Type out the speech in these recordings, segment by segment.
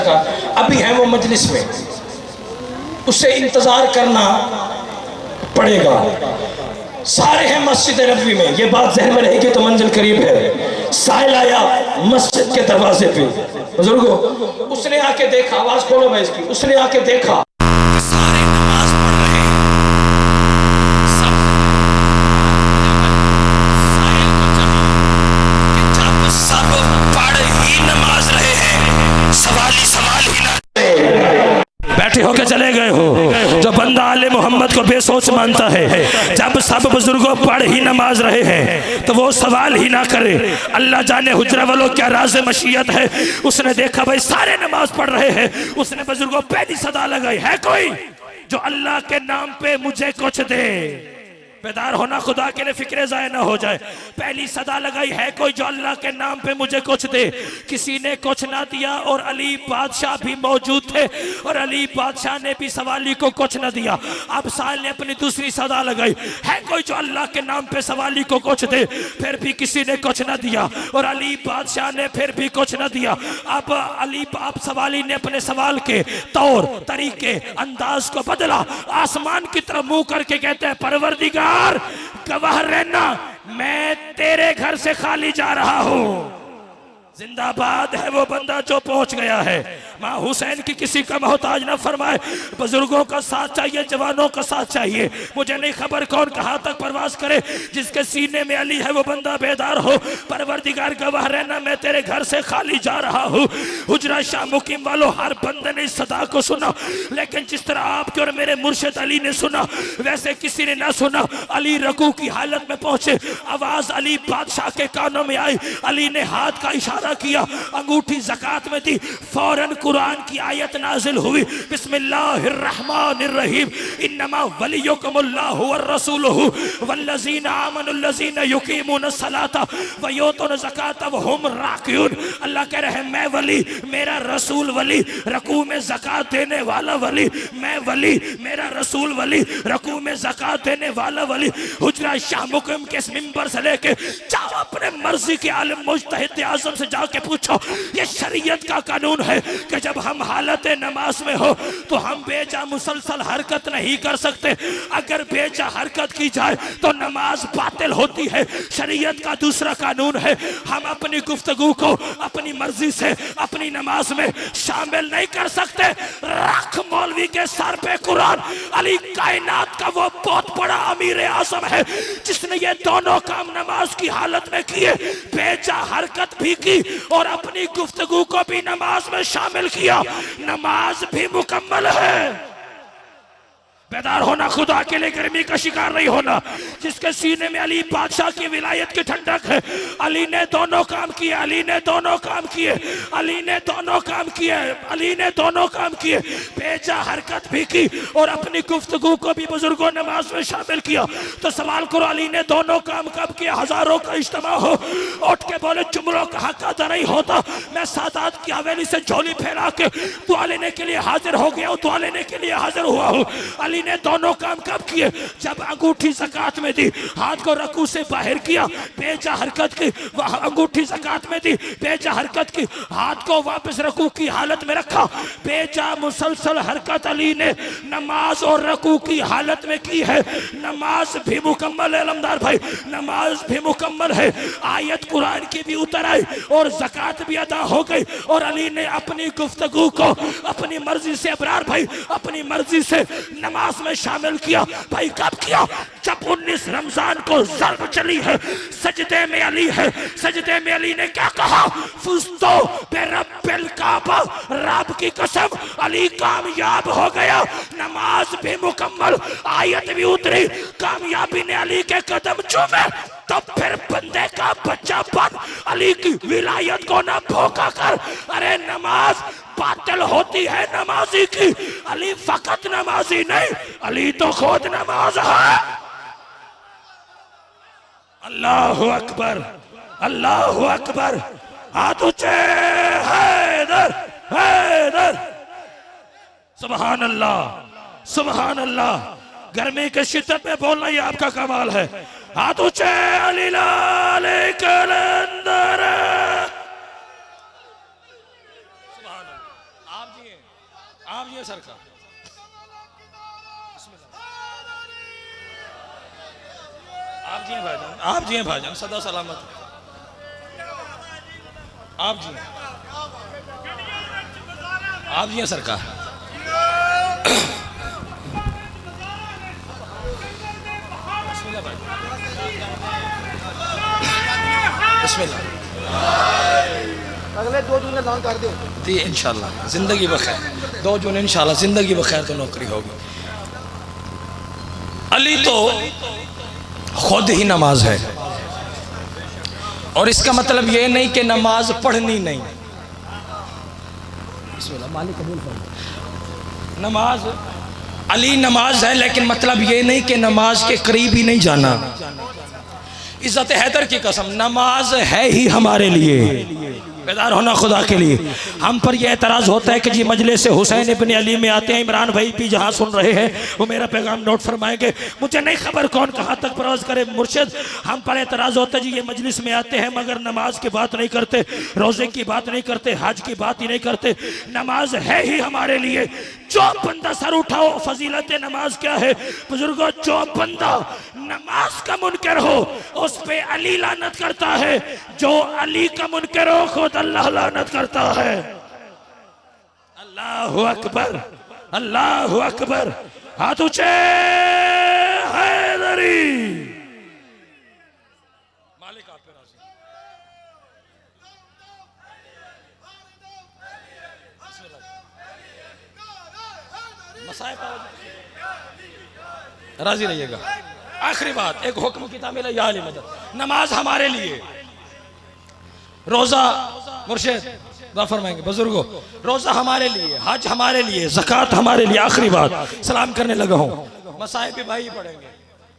का, अभी है वो मजलिस में, उससे इंतजार करना पड़ेगा। सारे हैं मस्जिद नबवी में, ये बात ज़हन में रहेगी तो मंजिल करीब है। साहिल आया मस्जिद के दरवाजे पे, बुजुर्गो उसने आके देखा, आवाज खोलो भाई इसकी, उसने आके देखा सारे नमाज पढ़ रहे हैं, सब साहिल को चाहा कि जब सब पढ़ ही नमाज रहे हैं, सवाल ही ना बैठे होके चले गए हो। जो बंदा आले मोहम्मद को बेसोच मानता है, जब सब बुजुर्गों पढ़ ही नमाज रहे हैं तो वो सवाल ही ना करे। अल्लाह जाने हुजरा वालों क्या राज मशीयत है। उसने देखा भाई सारे नमाज पढ़ रहे हैं, उसने बुजुर्गों पहली सदा लगाई, है कोई जो अल्लाह के नाम पे मुझे कुछ दे। बेदार होना खुदा के लिए, फिक्रे जाए ना हो जाए। पहली सदा लगाई, है कोई जो अल्लाह के नाम पे मुझे कुछ दे। किसी ने कुछ ना दिया और अली बादशाह भी मौजूद थे और अली बादशाह ने भी सवाली को कुछ ना दिया। अब साल ने अपनी दूसरी सदा लगाई, है कोई जो अल्लाह के नाम पे सवाली को कुछ दे। फिर भी किसी ने कुछ ना दिया और अली बादशाह ने फिर भी कुछ ना दिया। अब सवाली ने अपने सवाल के तौर तरीके अंदाज को बदला, आसमान की तरफ मुंह करके कहते हैं, परवरदिगार गवाह रहना, मैं तेरे घर से खाली जा रहा हूं। जिंदाबाद है वो बंदा जो पहुंच गया है। मां हुसैन की किसी का मोहताज ना फरमाए। बुजुर्गों का साथ चाहिए, जवानों का साथ चाहिए। मुझे नहीं खबर कौन कहां तक परवास करे, जिसके सीने में अली है वो बंदा बेदार हो। परवरदिगार गवाह रहना, मैं तेरे घर से खाली जा रहा हूं। हुजरा शाह मुकीम वालों, हर बंदे ने इस सदा को सुना, लेकिन जिस तरह आपके और मेरे मुर्शिद अली ने सुना वैसे किसी ने ना सुना। अली रकू की हालत में पहुंचे, आवाज अली बादशाह के कानों में आई। अली ने हाथ का इशारा किया, अंगूठी ज़कात में दी, फौरन कुरान की आयत नाजिल हुई, बिस्मिल्लाहिर्रहमानिर्रहीम, इन्नमा वलियुकुमुल्लाहु वर्रसूलुहु वल्लज़ीना आमनुल्लज़ीना युकीमुनस्सलाता व युतून ज़काता व हुम राकिऊन। अल्लाह कह रहे हैं, मैं वली, मेरा रसूल वली, रकू में ज़कात देने वाला वली, मैं वली, मेरा रसूल वली, रकू में ज़कात देने वाला वली। हुजरा शाह मुकीम के इस मिंबर से लेके जाओ अपने मर्जी के आलिम मुज्तहिद आज़म से जाके पूछो, ये शरीयत का कानून है कि जब हम हालत नमाज में हो तो हम बेजा मुसलसल हरकत नहीं कर सकते। अगर बेजा हरकत की जाए तो नमाज बातिल होती है। शरीयत का दूसरा कानून है, हम अपनी गुफ्तगू को अपनी मर्जी से अपनी नमाज में शामिल नहीं कर सकते। रख मौलवी के सर पे कुरान। अली कायनात का वो बहुत बड़ा अमीर आज़म है जिसने ये दोनों काम नमाज की हालत में किए, बेजा हरकत भी की और अपनी गुफ्तगू को भी नमाज में शामिल किया। नमाज भी मुकम्मल है। बेदार होना, खुदा के लिए गर्मी का शिकार नहीं होना। जिसके सीने में अली बादशाह की विलायत की ठंडक है, अली ने दोनों काम किए, अली ने दोनों काम किए, अली ने दोनों काम किए, अली ने दोनों काम किए, बेजा हरकत भी की और अपनी गुफ्तगू को भी बुजुर्गों नमाज में शामिल किया। तो सवाल करो, अली ने दोनों काम कब किए? हजारों का इज्तिमा हो, उठ के बोले जुमलों का हक अदा नहीं होता, मैं सादात की हवेली से झोली फैला के दुआ लेने के लिए हाजिर हो गया हूँ, दुआ लेने के लिए हाजिर हुआ हूँ। अली ने दोनों काम कब किए? जब अंगूठी ज़कात में दी, हाथ को रकू से बाहर किया, बेजा हरकत की, अंगूठी ज़कात में दी, बेजा हरकत की, हाथ को वापस रकू की हालत में रखा, बेजा मुसलसल हरकत अली ने नमाज और रकू की हालत में की है। नमाज भी मुकम्मल है अलमदार भाई, नमाज भी मुकम्मल है। आयत कुरान की भी उतर आई और ज़कात भी अदा हो गई और अली ने अपनी गुफ्तगू को अपनी मर्जी से, अबरार भाई, अपनी मर्जी से नमाज में शामिल किया। भाई कब किया? जब 19 रमजान को ज़र्ब चली है, सजदे में अली है, सजदे में अली ने क्या कहा? फुस्तो बेरब्बिल काबा, रब की कसम अली कामयाब हो गया। नमाज भी मुकम्मल, आयत भी उतरी, कामयाबी ने अली के कदम चूमे। तब फिर बंदे का बच्चा बन अली की विलायत को ना भोका कर। अरे नमाज बातिल होती है नमाजी की, अली फकत नमाजी नहीं, अली तो खुद नमाज है। अल्लाहु अकबर, अल्लाहु अकबर, हाथ ऊंचे, हैदर, हैदर, सुभान अल्लाह, सुभान अल्लाह। गर्मी के शिद्दत में बोलना ही आपका कमाल है। हाथ ऊंचे, अली लाल कलंदर। आप जी सरकार, आप जी भाईजान, आप जी भाईजान, सदा सलामत आप जी, आप जी सरकार। अगले 2 जून ऐलान कर दो जी इंशाल्लाह, जिंदगी बखैर 2 जून इंशाल्लाह, जिंदगी बखैर तो नौकरी होगी। अली तो खुद ही नमाज है, और इसका मतलब ये नहीं कि नमाज पढ़नी नहीं, नमाज अली नमाज है, लेकिन मतलब ये नहीं कि नमाज के करीब ही नहीं जाना। इज्जत हैदर की कसम, नमाज है ही हमारे लिए, बेदार होना खुदा के लिए। हम पर यह एतराज़ होता है कि जी मजलिस से हुसैन इब्न अली में आते हैं, इमरान भाई भी जहाँ सुन रहे हैं वो मेरा पैगाम नोट फरमाएंगे, मुझे नहीं खबर कौन कहाँ तक परवाज़ करे मुर्शिद। हम पर एतराज़ होता है जी ये मजलिस में आते हैं मगर नमाज की बात नहीं करते, रोज़े की बात नहीं करते, हज की बात ही नहीं करते। नमाज है ही हमारे लिए। जो बंदा, सर उठाओ, फजीलत नमाज क्या है बुजुर्गों, जो बंदा नमाज का मुनकर हो उस पे अली लानत करता है, जो अली का मुनकर हो खुद अल्लाह लानत करता है। अल्लाहु अकबर, अल्लाहु अकबर, हाथ ऊंचे, हैदरी मालिक आप पे राजी। राजी रहिएगा। आखिरी बात, एक हुक्म की तामील या अली मदद, नमाज हमारे लिए, रोजा मुर्शिद दुआ फरमाएंगे बुजुर्गों, रोजा हमारे लिए, हज हमारे लिए, ज़कात हमारे लिए। आखिरी बात, सलाम करने लगा हूँ, मसाइब भी भाई पढ़ेंगे।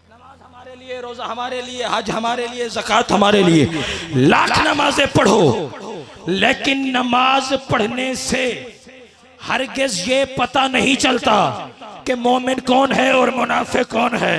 नमाज हमारे लिए, रोजा हमारे लिए, हज हमारे लिए, ज़कात हमारे लिए। लाख नमाजें पढ़ो, लेकिन नमाज पढ़ने से हरगिज ये पता नहीं चलता कि मोमिन कौन है और मुनाफिक कौन है।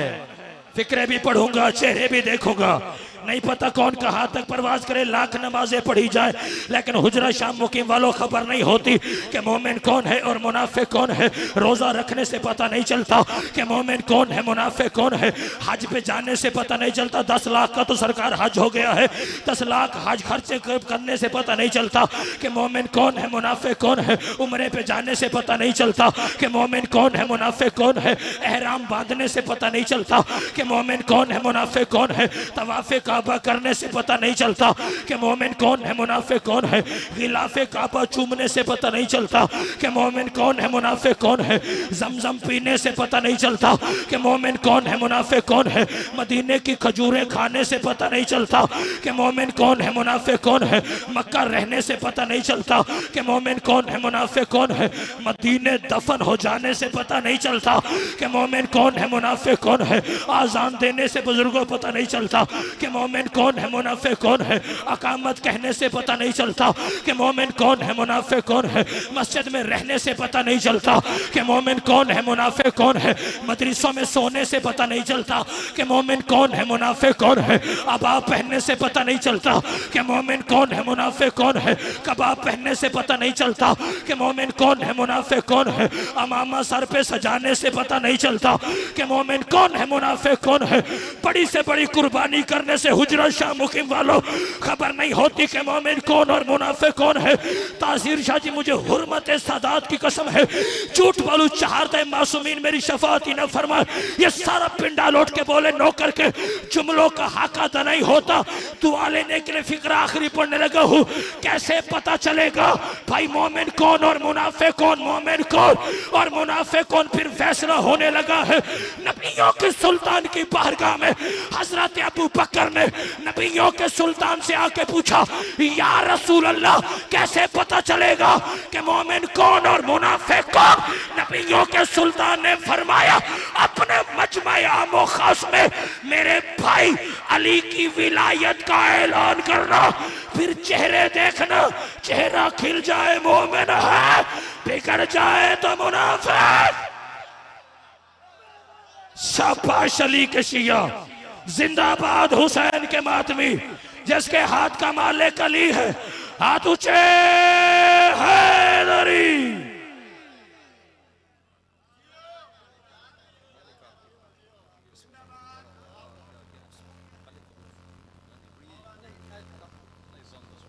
फिक्रे भी पढ़ूंगा, चेहरे भी देखूंगा, नहीं पता कौन कहाँ तक परवाज करे। लाख नमाजें पढ़ी जाए लेकिन हुजरा शाम मुकीम वालों खबर नहीं होती कि मोमिन कौन है और मुनाफिक कौन है। रोज़ा रखने से पता नहीं चलता कि मोमिन कौन है, मुनाफिक कौन है। हज पे जाने से पता नहीं चलता, 10 लाख का तो सरकार हज हो गया है, 10 लाख हज खर्चे करने से पता नहीं चलता कि मोमिन कौन है, मुनाफिक कौन है। उम्रे पे जाने से पता नहीं चलता कि मोमिन कौन है, मुनाफिक कौन है। एहराम बांधने से पता नहीं चलता कि मोमिन कौन है, मुनाफिक कौन है। तवाफ़े काबा करने से पता नहीं चलता कि मोमिन कौन है, मुनाफिक कौन है। गिलाफे काबा चूमने से पता नहीं चलता कि मोमिन कौन है, मुनाफिक कौन है। जमजम पीने से पता नहीं चलता कि मोमिन कौन है, मुनाफिक कौन है। मदीने की खजूरें खाने से पता नहीं चलता कि मोमिन कौन है, मुनाफिक कौन है। मक्का रहने से पता नहीं चलता कि मोमिन कौन है, मुनाफिक कौन है। मदीने दफन हो जाने से पता नहीं चलता कि मोमिन कौन है, मुनाफिक कौन है। आजान देने से बुजुर्गों पता नहीं चलता कि मोमिन कौन है, मुनाफिक कौन है। अकामत कहने से पता नहीं चलता कि मोमिन कौन है, मुनाफिक कौन है। मस्जिद में रहने से पता नहीं चलता कि मोमिन कौन है, मुनाफिक कौन है। मदरसों में सोने से पता नहीं चलता कि मोमिन कौन है, मुनाफिक कौन है। अबाब पहनने से पता नहीं चलता कि मोमिन कौन है, मुनाफिक कौन है। कबाब पहनने से पता नहीं चलता कि मोमिन कौन है, मुनाफिक कौन है। अमामा सर पे सजाने से पता नहीं चलता कि मोमिन कौन है, मुनाफिक कौन है। बड़ी से बड़ी कुर्बानी करने से हुजरा शाह मुकीम वालों खबर नहीं होती कि मोमिन कौन और मुनाफिक कौन है। तासीर शाह जी, मुझे हुर्मत सादात की कसम है, झूठ बोलूं चाहते मासूमीन मेरी शफाअत ही न फरमाए। ये सारा पिंडा लौट के बोले नौकर के जुमलों का हाका तो नहीं होता। दुआ लेने के लिए फिक्र आखिरी पढ़ने लगा हूँ। कैसे पता चलेगा भाई मोमिन कौन और मुनाफिक कौन, मोमिन कौन और मुनाफिक कौन। फिर फैसला होने लगा है। नबियों के सुल्तान की बारगाह में हजरत अबू बकर ने नबियों के सुल्तान से आके पूछा, या रसूल अल्लाह कैसे पता चलेगा कि मोमिन कौन और मुनाफिक कौन। नबियों के सुल्तान ने फरमाया, अपने मजमा आमो खास में मेरे भाई अली की विलायत का ऐलान करना, फिर चेहरे देखना, चेहरा खिल जाए मोमिन है, बिगड़ जाए तो मुनाफिक। शाबाश अली के शिया, जिंदाबाद हुसैन के मातमी, जिसके हाथ का मालिक अली है। हाथ ऊंचे, हैदरी।